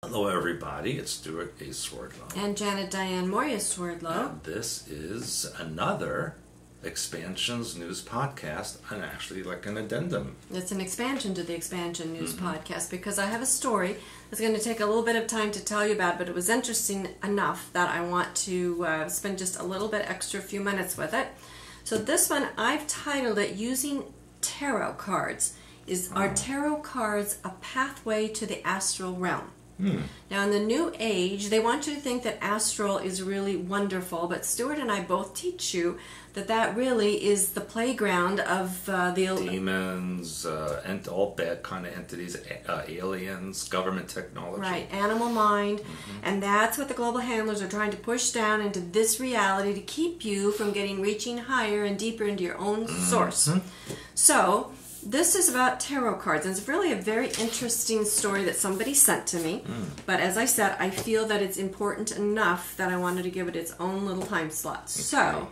Hello everybody, it's Stuart A. Swordlow. And Janet Diane Moria Swordlow. And this is another Expansions News podcast, and actually like an addendum. It's an expansion to the Expansion News podcast because I have a story that's going to take a little bit of time to tell you about, but it was interesting enough that I want to spend just a little bit extra few minutes with it. So this one, I've titled it Using Tarot Cards. Are tarot cards a pathway to the astral realm? Now, in the New Age, they want you to think that astral is really wonderful, but Stuart and I both teach you that that really is the playground of the demons, and all bad kind of entities, aliens, government technology. Right, animal mind, and that's what the global handlers are trying to push down into this reality to keep you from reaching higher and deeper into your own source. So, this is about tarot cards, and it's really a very interesting story that somebody sent to me. But as I said, I feel that it's important enough that I wanted to give it its own little time slot. Okay. So,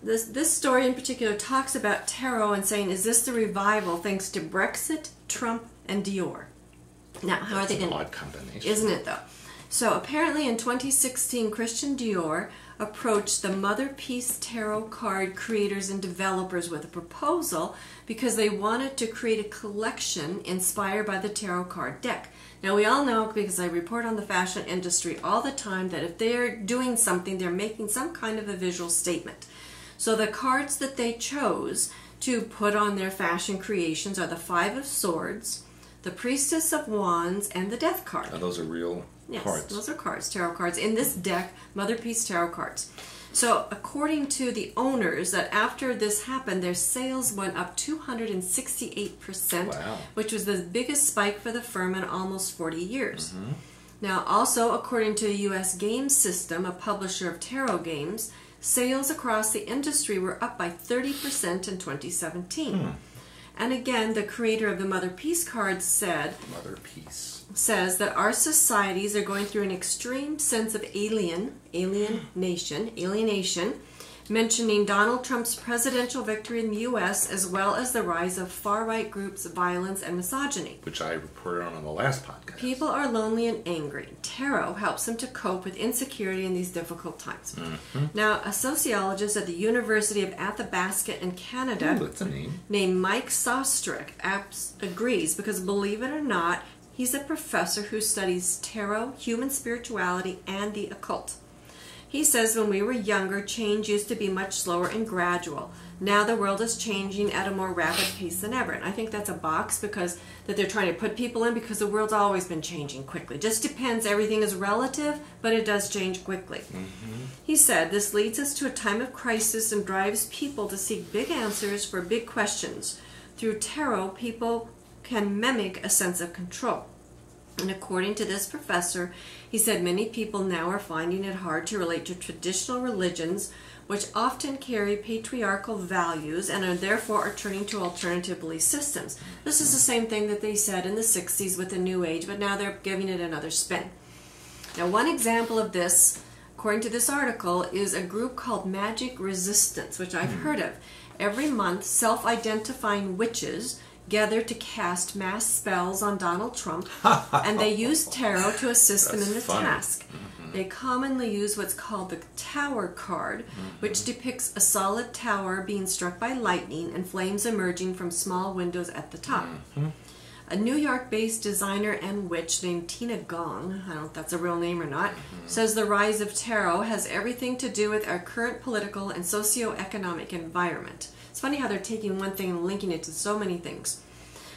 this story in particular talks about tarot and saying, is this the revival thanks to Brexit, Trump, and Dior? Now, how are they going to... Odd combination. Isn't it, though? So, apparently in 2016, Christian Dior approached the Mother Peace Tarot card creators and developers with a proposal because they wanted to create a collection inspired by the tarot card deck. Now, we all know, because I report on the fashion industry all the time, that if they're doing something, they're making some kind of a visual statement. So the cards that they chose to put on their fashion creations are the Five of Swords, the Priestess of Wands, and the Death card. Now, those are real cards. Yes, those are cards, tarot cards. In this deck, Mother Peace Tarot cards. So, according to the owners, that after this happened, their sales went up 268%, wow, which was the biggest spike for the firm in almost 40 years. Now, also, according to the U.S. Game System, a publisher of tarot games, sales across the industry were up by 30% in 2017. And again, the creator of the Mother Peace cards said, says that our societies are going through an extreme sense of alienation, mentioning Donald Trump's presidential victory in the U.S. as well as the rise of far-right groups, violence, and misogyny. Which I reported on the last podcast. People are lonely and angry. Tarot helps them to cope with insecurity in these difficult times. Now, a sociologist at the University of Athabasca in Canada, that's a name, named Mike Sostrick, agrees because, believe it or not, he's a professor who studies tarot, human spirituality, and the occult. He says when we were younger, change used to be much slower and gradual. Now the world is changing at a more rapid pace than ever. And I think that's a box that they're trying to put people in because the world's always been changing quickly. Just depends. Everything is relative, but it does change quickly. He said, this leads us to a time of crisis and drives people to seek big answers for big questions. Through tarot, people can mimic a sense of control. And according to this professor, he said many people now are finding it hard to relate to traditional religions, which often carry patriarchal values and are therefore turning to alternative belief systems. This is the same thing that they said in the 60s with the New Age, but now they're giving it another spin. Now, one example of this, according to this article, is a group called Magic Resistance, which I've heard of. Every month, self-identifying witches gather to cast mass spells on Donald Trump, and they use tarot to assist them in the task. They commonly use what's called the Tower card, which depicts a solid tower being struck by lightning and flames emerging from small windows at the top. A New York-based designer and witch named Tina Gong, I don't know if that's a real name or not, says the rise of tarot has everything to do with our current political and socio-economic environment. It's funny how they're taking one thing and linking it to so many things.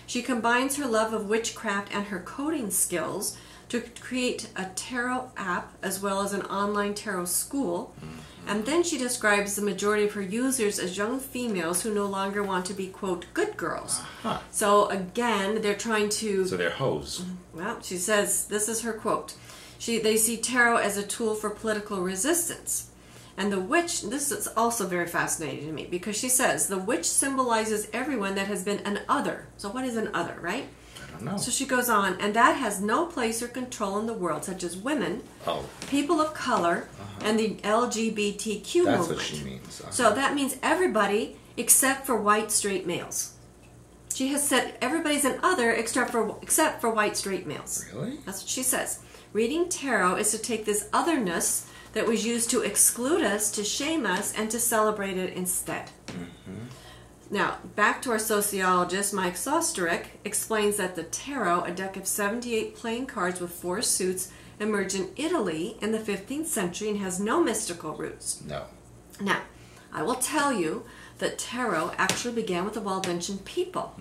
She combines her love of witchcraft and her coding skills to create a tarot app as well as an online tarot school. And then she describes the majority of her users as young females who no longer want to be, quote, good girls. So again, they're trying to... So they're hoes. Well, she says, this is her quote, they see tarot as a tool for political resistance. And the witch, this is also very fascinating to me, because she says, the witch symbolizes everyone that has been an other. So what is an other, right? I don't know. So she goes on, and that has no place or control in the world, such as women, people of color, and the LGBTQ movement. That's what she means. So that means everybody except for white straight males. She has said everybody's an other except for white straight males. Really? That's what she says. Reading tarot is to take this otherness that was used to exclude us, to shame us, and to celebrate it instead. Now, back to our sociologist, Mike Sosterek, explains that the tarot, a deck of 78 playing cards with 4 suits, emerged in Italy in the 15th century and has no mystical roots. No. Now, I will tell you that tarot actually began with the well-intentioned people.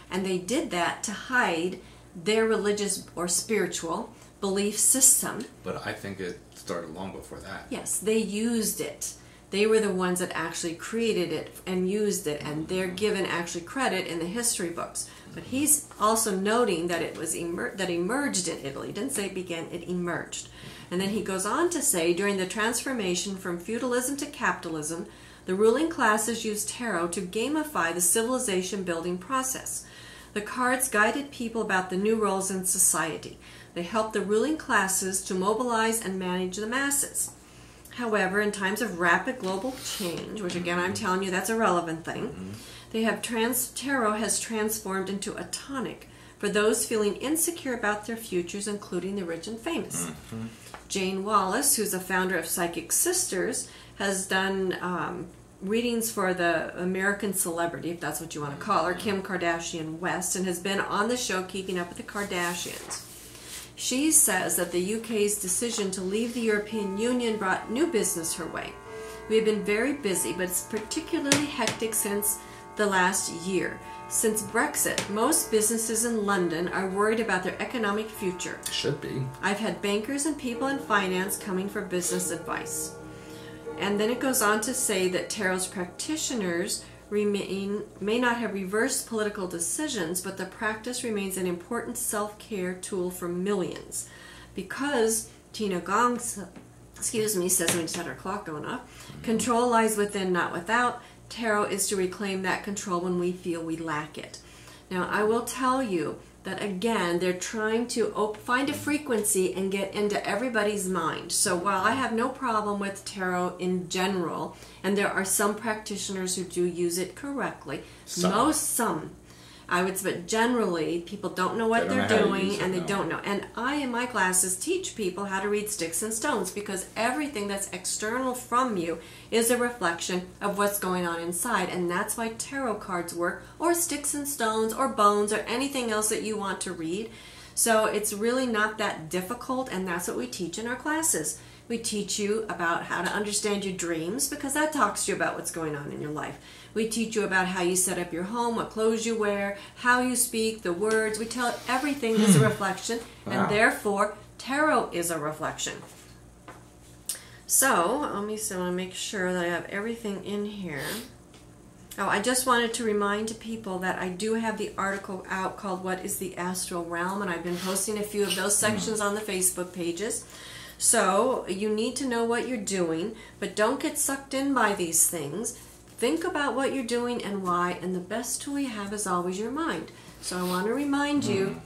And they did that to hide their religious or spiritual belief system. But I think it started long before that. Yes, they used it. They were the ones that actually created it and used it, and they're given actually credit in the history books. But he's also noting that it was that emerged in Italy. He didn't say it began, it emerged. And then he goes on to say, during the transformation from feudalism to capitalism, the ruling classes used tarot to gamify the civilization building process. The cards guided people about the new roles in society. They helped the ruling classes to mobilize and manage the masses. However, in times of rapid global change, which again I'm telling you that's a relevant thing, tarot has transformed into a tonic for those feeling insecure about their futures, including the rich and famous. Jane Wallace, who's a founder of Psychic Sisters, has done readings for the American celebrity, if that's what you want to call her, Kim Kardashian West, and has been on the show Keeping Up with the Kardashians. She says that the UK's decision to leave the European Union brought new business her way. We have been very busy, but it's particularly hectic since the last year. Since Brexit, most businesses in London are worried about their economic future. Should be. I've had bankers and people in finance coming for business advice. And then it goes on to say that tarot's practitioners may not have reversed political decisions, but the practice remains an important self-care tool for millions. Because Tina Gong, says, we just had our clock going off, control lies within, not without. Tarot is to reclaim that control when we feel we lack it. Now, I will tell you that, again, they're trying to find a frequency and get into everybody's mind. So while I have no problem with tarot in general, and there are some practitioners who do use it correctly, I would say, but generally, people don't know what they're doing, and they don't know. And I, in my classes, teach people how to read sticks and stones, because everything that's external from you is a reflection of what's going on inside. And that's why tarot cards work, or sticks and stones, or bones, or anything else that you want to read. So it's really not that difficult, and that's what we teach in our classes. We teach you about how to understand your dreams, because that talks to you about what's going on in your life. We teach you about how you set up your home, what clothes you wear, how you speak, the words. We tell everything is a reflection, and therefore tarot is a reflection. So, let me want to make sure that I have everything in here. Oh, I just wanted to remind people that I do have the article out called What is the Astral Realm, and I've been posting a few of those sections on the Facebook pages. So, you need to know what you're doing, but don't get sucked in by these things. Think about what you're doing and why, and the best tool you have is always your mind. So I want to remind you,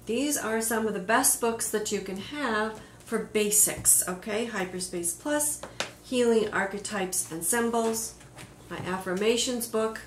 these are some of the best books that you can have for basics, okay? Hyperspace Plus, Healing Archetypes and Symbols, my affirmations book,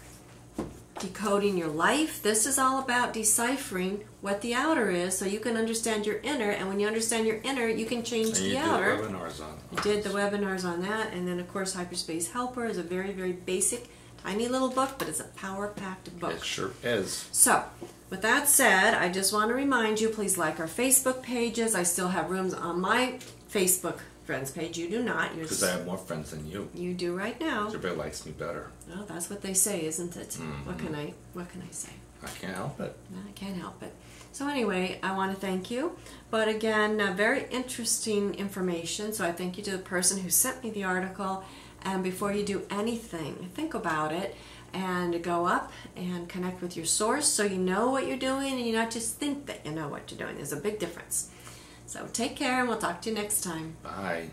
Decoding Your Life. This is all about deciphering what the outer is so you can understand your inner, and when you understand your inner, you can change the outer. You did the webinars on I did the webinars on that, and then of course Hyperspace Helper is a very, very basic, tiny little book, but it's a power-packed book. It sure is. So, with that said, I just want to remind you, please like our Facebook pages. I still have rooms on my Facebook friends page. You do not. Because I have more friends than you. You do right now. Everybody likes me better. Well, that's what they say, isn't it? What can I say? I can't help it. No, I can't help it. So anyway, I want to thank you. But again, very interesting information. So I thank you to the person who sent me the article. And before you do anything, think about it and go up and connect with your source so you know what you're doing and you not just think that you know what you're doing. There's a big difference. So take care, and we'll talk to you next time. Bye.